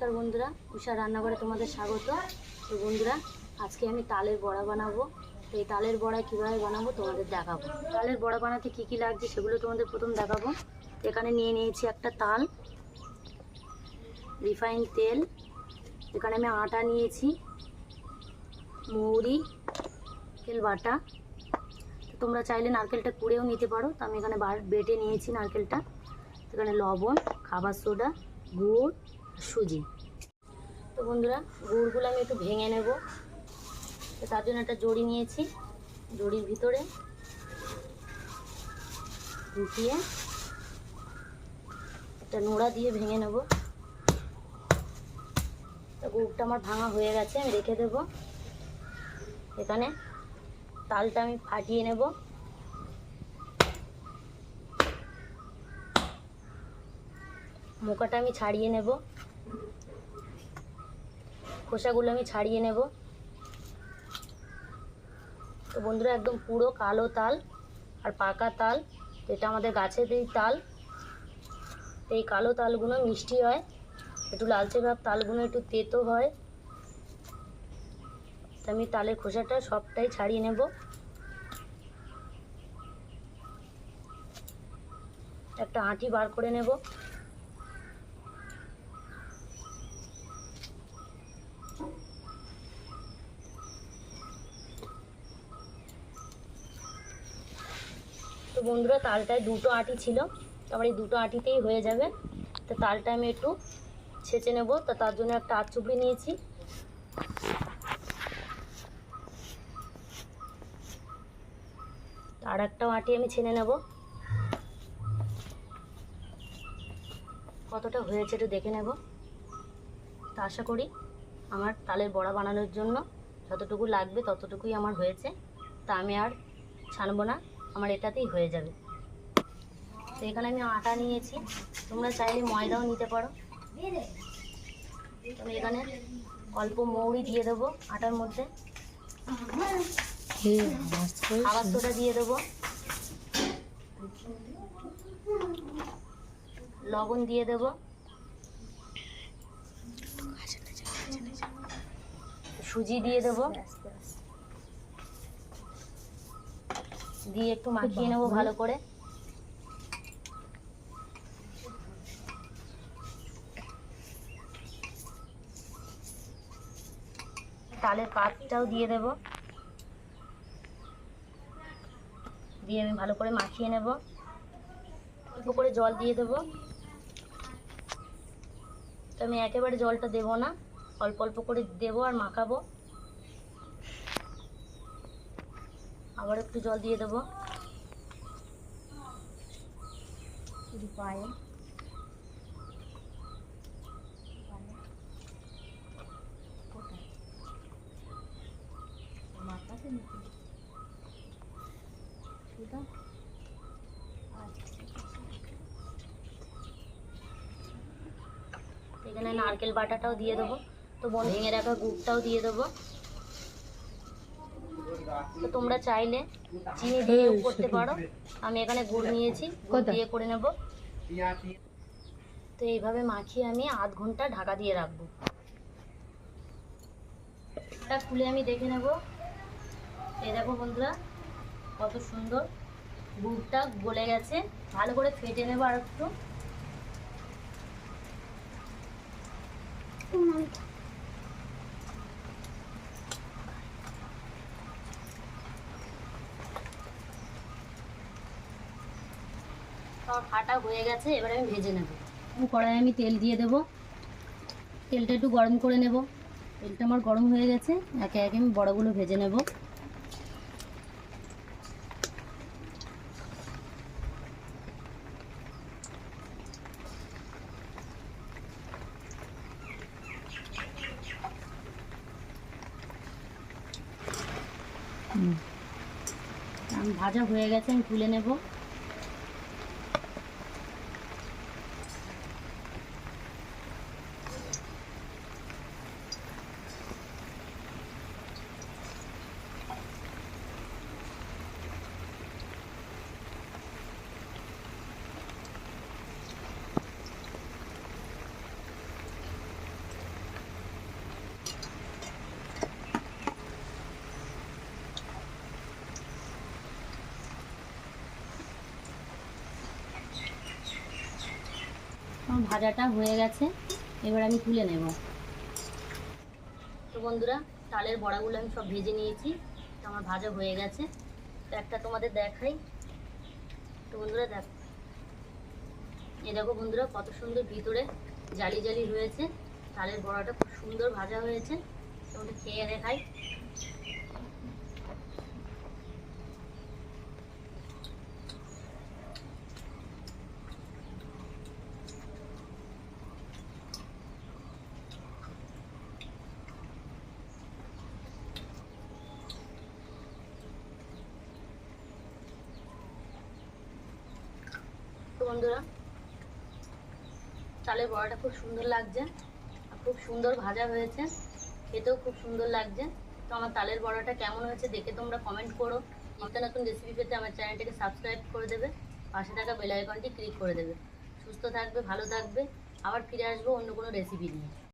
নমস্কার বন্ধুরা, উষা রান্নাঘরে তোমাদের স্বাগত। তো বন্ধুরা, আজকে আমি তালের বড়া বানাবো। তো এই তালের বড়া কীভাবে বানাবো তোমাদের দেখাবো। তালের বড়া বানাতে কী কী লাগছে সেগুলো তোমাদের প্রথম দেখাবো। তো এখানে নিয়ে নিয়েছি একটা তাল, রিফাইন তেল, এখানে আমি আটা নিয়েছি, মৌরি, তেল বাটা। তো তোমরা চাইলে নারকেলটা কুড়েও নিতে পারো। তো আমি এখানে বেটে নিয়েছি নারকেলটা। এখানে লবণ, খাবার সোডা, গুড়, সুজি। তো বন্ধুরা, গুড়গুলো আমি একটু ভেঙে নেব। তো তার জন্য একটা জড়ি নিয়েছি, জড়ির ভিতরে ঢুকিয়ে একটা নোড়া দিয়ে ভেঙে নেব। তো গুড়টা আমার ভাঙা হয়ে গেছে, আমি রেখে দেব। এখানে তালটা আমি ফাটিয়ে নেব। মোকাটা আমি ছাড়িয়ে নেব, খোসাগুলো আমি ছাড়িয়ে নেব। তো বন্ধুরা, একদম পুরো কালো তাল আর পাকা তাল, এটা আমাদের গাছেরই তাল। তো এই কালো তালগুলো মিষ্টি হয়, একটু লালচে ভাব তালগুলো একটু তেতো হয়। তো আমি তালের খোসাটা সবটাই ছাড়িয়ে নেব। একটা আঁটি বার করে নেব। তো বন্ধুরা, তালটায় দুটো আঁটি ছিল, তারপরে এই দুটো আঁটিতেই হয়ে যাবে। তো তালটা আমি একটু ছেঁচে নেব। তো তার জন্য একটা আঁচ চুপড়ি নিয়েছি, আর একটা আঁটি আমি ছেনে নেব। কতটা হয়েছে একটু দেখে নেব। তো আশা করি আমার তালের বড়া বানানোর জন্য যতটুকু লাগবে ততটুকুই আমার হয়েছে। তা আমি আর ছানবো না, আমার এটাতেই হয়ে যাবে। তো এখানে আমি আটা নিয়েছি, তোমরা চাইলে ময়দাও নিতে পারো। আমি এখানে অল্প মৌরি দিয়ে দেবো আটার মধ্যে, খাবার সোডা দিয়ে দেবো, লবণ দিয়ে দেবো, সুজি দিয়ে দেবো, দিয়ে একটু মাখিয়ে নেবো ভালো করে। তালের পাতটাও দিয়ে দেব, দিয়ে আমি ভালো করে মাখিয়ে নেব। অল্প করে জল দিয়ে দেব। তো আমি একেবারে জলটা দেব না, অল্প অল্প করে দেবো আর মাখাবো। আবার একটু জল দিয়ে দেবো। পায়ে এখানে নারকেল বাটাটাও দিয়ে দেবো। তো ভেঙে রাখা গুড়টাও দিয়ে দেবো। তো তোমরা চাইলে চিনি দিয়েও করতে পারো, আমি এখানে গুড় নিয়েছি, গুড় দিয়ে করে নেব। তো এইভাবে মাখিয়ে আমি আধ ঘন্টা ঢাকা দিয়ে রাখবো। এটা খুলে আমি দেখে নেব। এই দেখো বন্ধুরা, কত সুন্দর গুড়টা গলে গেছে। ভালো করে ফেটে নেবো আর একটু। ফাটা হয়ে গেছে, এবার আমি ভেজে নেব। কড়াইয়ে আমি তেল দিয়ে দেব, তেলটা একটু গরম করে নেব। তেলটা আমার গরম হয়ে গেছে, একে একে আমি বড়াগুলো ভেজে নেব। ভাজা হয়ে গেছে, আমি তুলে নেব। ভাজাটা হয়ে গেছে, এবার আমি তুলে নেব। তো বন্ধুরা, তালের বড়াগুলো আমি সব ভেজে নিয়েছি, তো আমার ভাজা হয়ে গেছে। তো একটা তোমাদের দেখাই। তো বন্ধুরা দেখো বন্ধুরা, কত সুন্দর ভিতরে জালি জালি হয়েছে। তালের বড়াটা খুব সুন্দর ভাজা হয়েছে। তোমাদের খেয়ে দেখাই। তো বন্ধুরা, চালের বড়াটা খুব সুন্দর লাগছে আর খুব সুন্দর ভাজা হয়েছে, খেতেও খুব সুন্দর লাগছে। তো আমার তালের বড়াটা কেমন হয়েছে দেখে তোমরা কমেন্ট করো। নিত্য নতুন রেসিপি পেতে আমার চ্যানেলটাকে সাবস্ক্রাইব করে দেবে, পাশে থাকা বেল আইকনটি ক্লিক করে দেবে। সুস্থ থাকবে, ভালো থাকবে, আবার ফিরে আসবো অন্য কোনো রেসিপি নিয়ে।